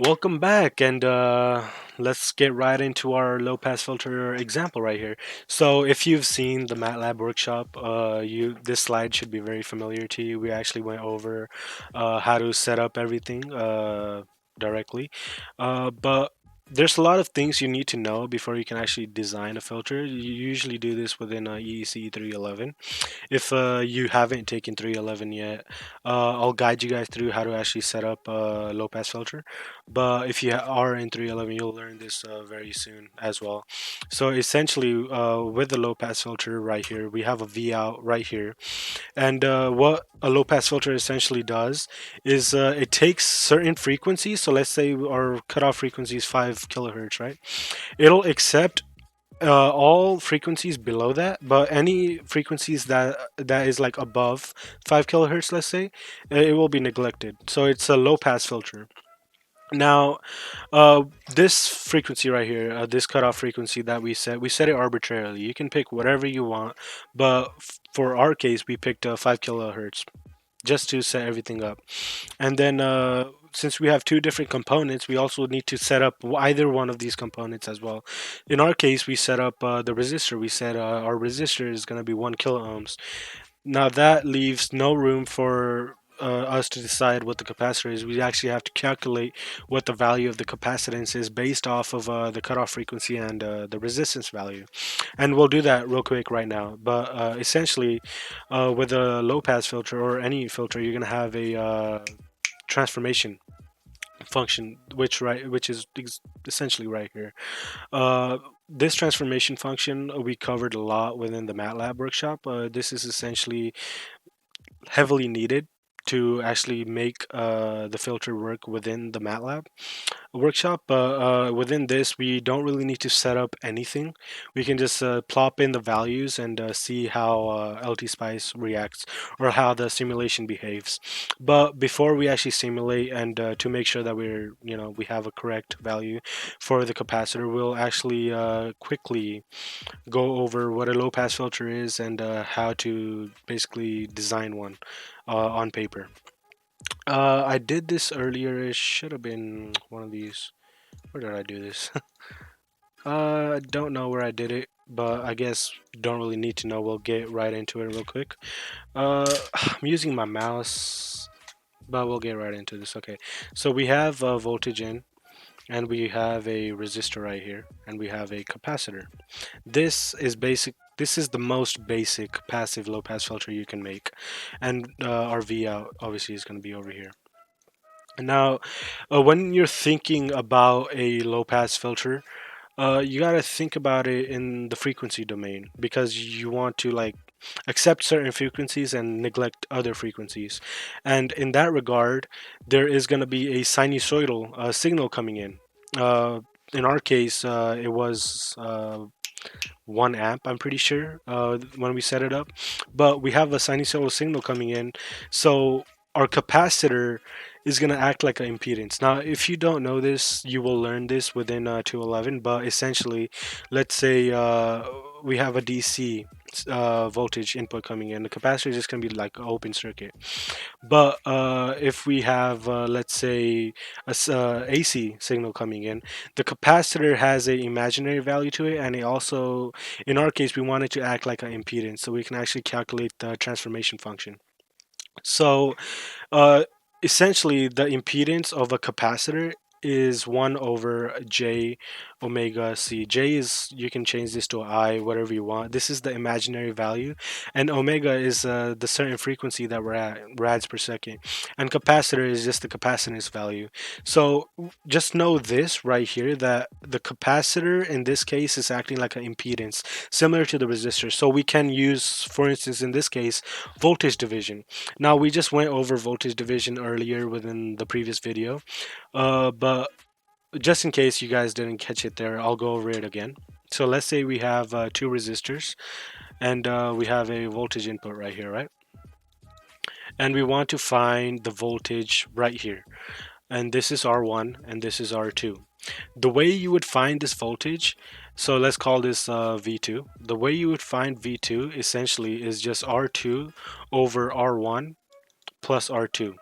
Welcome back, and let's get right into our low pass filter example right here. So, if you've seen the MATLAB workshop, you this slide should be very familiar to you. We actually went over how to set up everything directly, but there's a lot of things you need to know before you can actually design a filter. You usually do this within EEC 311. If you haven't taken 311 yet, I'll guide you guys through how to actually set up a low pass filter. But if you are in 311, you'll learn this very soon as well. So essentially, with the low pass filter right here, we have a V out right here. And what a low pass filter essentially does is it takes certain frequencies. So let's say our cutoff frequency is 5 kilohertz, right? It'll accept all frequencies below that, but any frequencies that is like above 5 kilohertz, let's say, it will be neglected. So it's a low pass filter. Now, this frequency right here, this cutoff frequency that we set it arbitrarily. You can pick whatever you want, but for our case, we picked 5 kilohertz just to set everything up. And then since we have two different components, we also need to set up either one of these components as well. In our case, we set up the resistor. We said our resistor is going to be 1 kilo ohms. Now that leaves no room for us to decide what the capacitor is. We actually have to calculate what the value of the capacitance is based off of the cutoff frequency and the resistance value. And we'll do that real quick right now. But essentially, with a low pass filter or any filter, you're going to have a transformation function, which is essentially right here. This transformation function we covered a lot within the MATLAB workshop. This is essentially heavily needed to actually make the filter work within the MATLAB workshop. But within this, we don't really need to set up anything. We can just plop in the values and see how LTspice reacts or how the simulation behaves. But before we actually simulate and to make sure that we have a correct value for the capacitor, we'll actually quickly go over what a low pass filter is and how to basically design one on paper. I did this earlier. It should have been one of these. Where did I do this? I don't know where I did it, but I guess don't really need to know. We'll get right into it real quick. I'm using my mouse, but we'll get right into this. Okay, so we have voltage in, and we have a resistor right here, and we have a capacitor. This is basic. This is the most basic passive low pass filter you can make, and our V out obviously is going to be over here. Now, when you're thinking about a low pass filter, you got to think about it in the frequency domain because you want to like accept certain frequencies and neglect other frequencies. And in that regard, there is going to be a sinusoidal signal coming in. In our case, it was 1 amp, I'm pretty sure, when we set it up. But we have a sinusoidal signal coming in, so our capacitor is going to act like an impedance. Now, if you don't know this, you will learn this within 211. But essentially, let's say we have a DC voltage input coming in. The capacitor is just going to be like an open circuit. But if we have, let's say, AC signal coming in, the capacitor has a imaginary value to it, and it also, in our case, we want it to act like an impedance, so we can actually calculate the transformation function. So uh, essentially, the impedance of a capacitor is 1 over j omega c. J is, you can change this to I, whatever you want. This is the imaginary value, and omega is the certain frequency that we're at, rads per second, and capacitor is just the capacitance value. So just know this right here, that the capacitor in this case is acting like an impedance, similar to the resistor. So we can use, for instance, in this case, voltage division. Now, we just went over voltage division earlier within the previous video, but just in case you guys didn't catch it there, I'll go over it again. So let's say we have two resistors, and we have a voltage input right here, right? And we want to find the voltage right here. And this is R1 and this is R2. The way you would find this voltage, so let's call this V2. The way you would find V2 essentially is just R2 over R1 plus R2.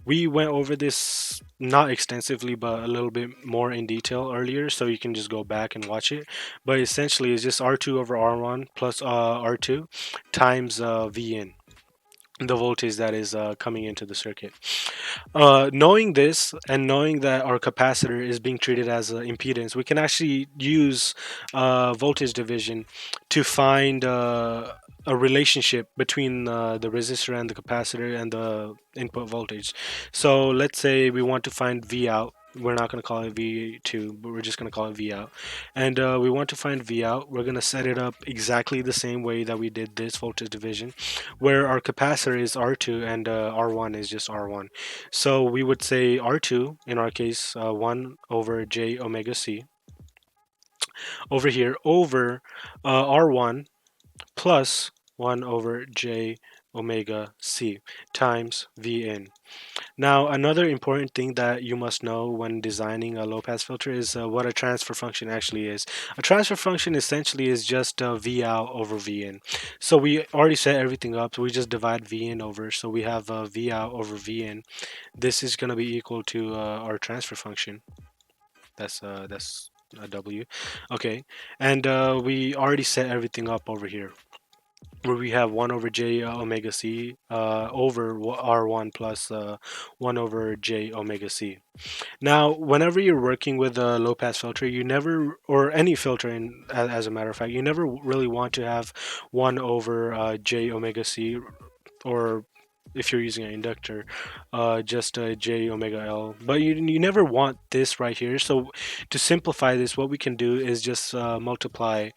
We went over this not extensively, but a little bit more in detail earlier, so you can just go back and watch it. But essentially, it's just R2 over R1 plus R2 times Vin, the voltage that is coming into the circuit. Knowing this and knowing that our capacitor is being treated as an impedance, we can actually use voltage division to find a relationship between the resistor and the capacitor and the input voltage. So let's say we want to find V out. We're not going to call it V2, but we're just going to call it V out. And we want to find V out. We're going to set it up exactly the same way that we did this voltage division, where our capacitor is R2 and R1 is just R1. So we would say R2, in our case, 1 over j omega c, over here, over R1 plus 1 over j omega c times V in. Now, another important thing that you must know when designing a low pass filter is what a transfer function actually is. A transfer function essentially is just V out over V in. So we already set everything up, so we just divide V in over. So we have V out over V in. This is going to be equal to our transfer function. That's a W. Okay, and we already set everything up over here, where we have 1 over j omega c over r1 plus 1 over j omega c. Now, whenever you're working with a low pass filter, you never, or any filter as a matter of fact, you never really want to have 1 over j omega c, or if you're using an inductor, just j omega l. But you never want this right here. So to simplify this, what we can do is just multiply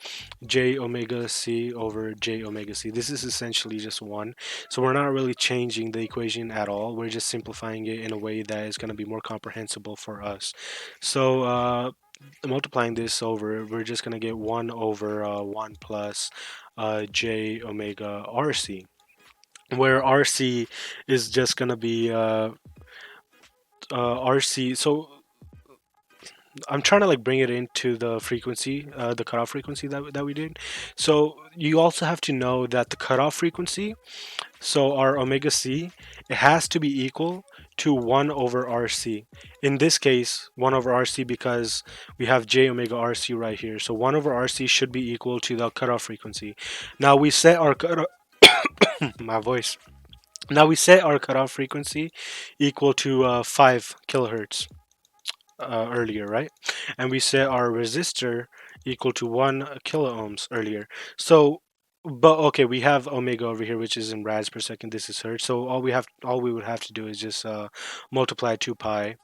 j omega c over j omega c. This is essentially just 1. So we're not really changing the equation at all. We're just simplifying it in a way that is going to be more comprehensible for us. So multiplying this over, we're just going to get 1 over 1 plus j omega rc, where RC is just gonna be RC. So I'm trying to like bring it into the frequency, the cutoff frequency that we did. So you also have to know that the cutoff frequency, so our omega c, it has to be equal to 1 over RC. In this case, 1 over RC, because we have j omega RC right here. So 1 over RC should be equal to the cutoff frequency. Now we set our cutoff, my voice. Now we set our cutoff frequency equal to 5 kilohertz earlier, right? And we set our resistor equal to 1 kilo ohms earlier. So, but okay, we have omega over here, which is in rads per second. This is hertz. So all we would have to do is just multiply 2 pi,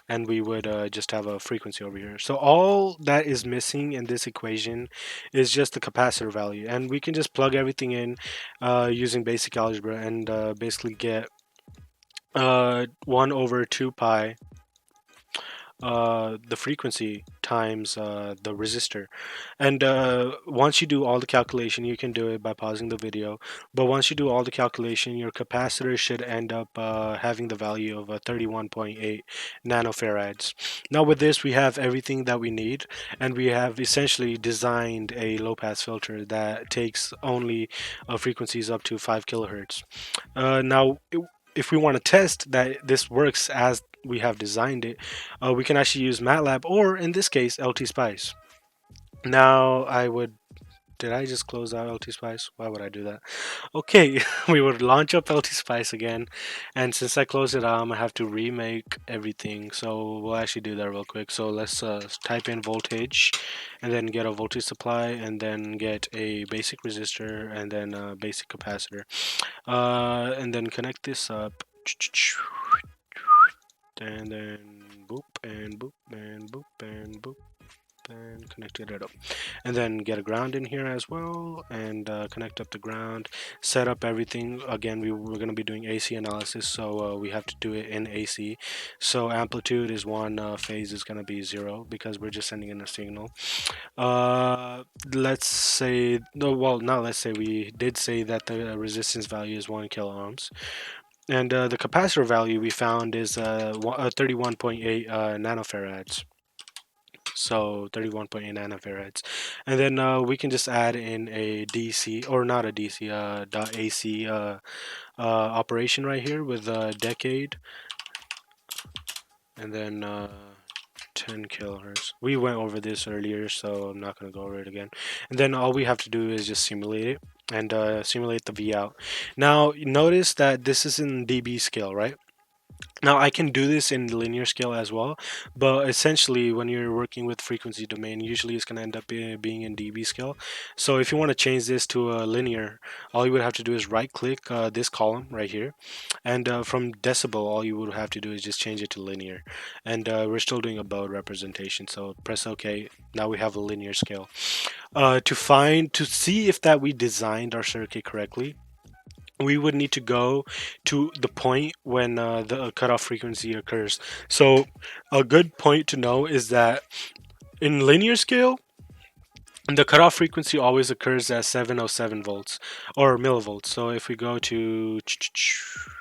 and we would just have a frequency over here. So all that is missing in this equation is just the capacitor value, and we can just plug everything in using basic algebra and basically get 1 over 2 pi the frequency times the resistor. And once you do all the calculation, you can do it by pausing the video, but once you do all the calculation, your capacitor should end up having the value of 31.8 nanofarads. Now with this, we have everything that we need, and we have essentially designed a low pass filter that takes only frequencies up to 5 kilohertz. Now if we want to test that this works as we have designed it, we can actually use MATLAB, or in this case, LTspice. Now, did I just close out LTspice? Why would I do that? Okay, we would launch up LTspice again, and since I closed it out, I'm gonna have to remake everything. So we'll actually do that real quick. So let's type in voltage, and then get a voltage supply, and then get a basic resistor, and then a basic capacitor, and then connect this up. And then boop and boop and boop and boop and connected it up, and then get a ground in here as well, and connect up the ground, set up everything again. We're going to be doing AC analysis, so we have to do it in AC. So amplitude is 1, phase is going to be 0, because we're just sending in a signal. Let's say, no, well, not let's say, we did say that the resistance value is 1 kilo ohms. And the capacitor value we found is 31.8 nanofarads. So 31.8 nanofarads. And then we can just add in a DC, or not a DC, dot AC operation right here with decade. and then 10 kilohertz. We went over this earlier, so I'm not going to go over it again. And then all we have to do is just simulate it and simulate the V out. Now, notice that this is in dB scale, right? Now I can do this in linear scale as well, but essentially when you're working with frequency domain, usually it's going to end up being in dB scale. So if you want to change this to a linear, all you would have to do is right click this column right here, and from decibel, all you would have to do is just change it to linear. And we're still doing a baud representation, so press OK. Now we have a linear scale. To see if that we designed our circuit correctly, we would need to go to the point when the cutoff frequency occurs. So a good point to know is that in linear scale, the cutoff frequency always occurs at 707 volts or millivolts. So if we go to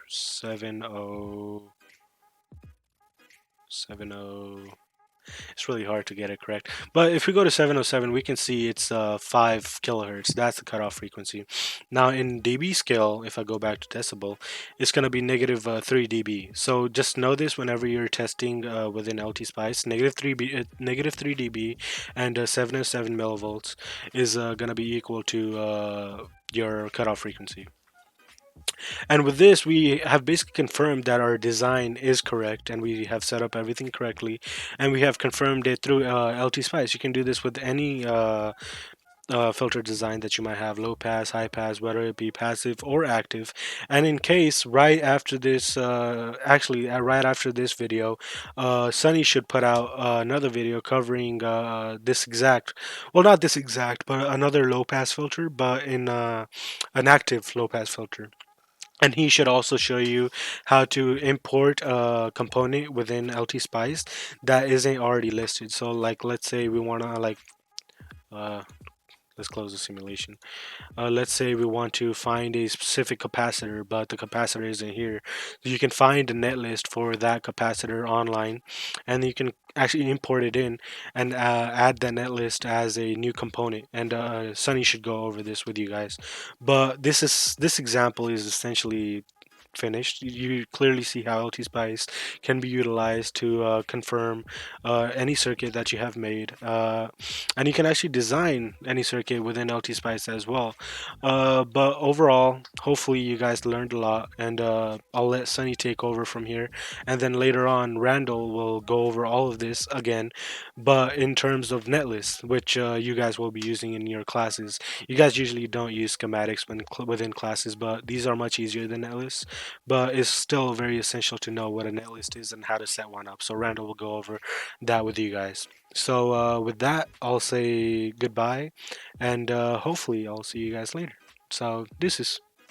7070, it's really hard to get it correct. But if we go to 707, we can see it's 5 kilohertz. That's the cutoff frequency. Now in dB scale, if I go back to decibel, it's going to be negative 3 dB. So just know this whenever you're testing within LTspice. Negative 3 dB and 707 millivolts is going to be equal to your cutoff frequency. And with this, we have basically confirmed that our design is correct and we have set up everything correctly. And we have confirmed it through LTspice. You can do this with any filter design that you might have, low pass, high pass, whether it be passive or active. And in case right after this, right after this video, Sunny should put out another video covering this exact, well, not this exact, but another low pass filter, but in an active low pass filter. And he should also show you how to import a component within LTspice that isn't already listed. So like, let's say we want to uh, let's close the simulation. Let's say we want to find a specific capacitor, but the capacitor isn't here. So you can find a netlist for that capacitor online, and you can actually import it in and add that netlist as a new component. And Sunny should go over this with you guys. But this example is essentially finished. You clearly see how LTspice can be utilized to confirm any circuit that you have made, and you can actually design any circuit within LTspice as well. But overall, hopefully you guys learned a lot, and I'll let Sunny take over from here, and then later on Randall will go over all of this again, but in terms of netlists, which you guys will be using in your classes. You guys usually don't use schematics within classes, but these are much easier than netlists, but it's still very essential to know what a netlist is and how to set one up. So Randall will go over that with you guys. So with that, I'll say goodbye, and hopefully I'll see you guys later. So this is.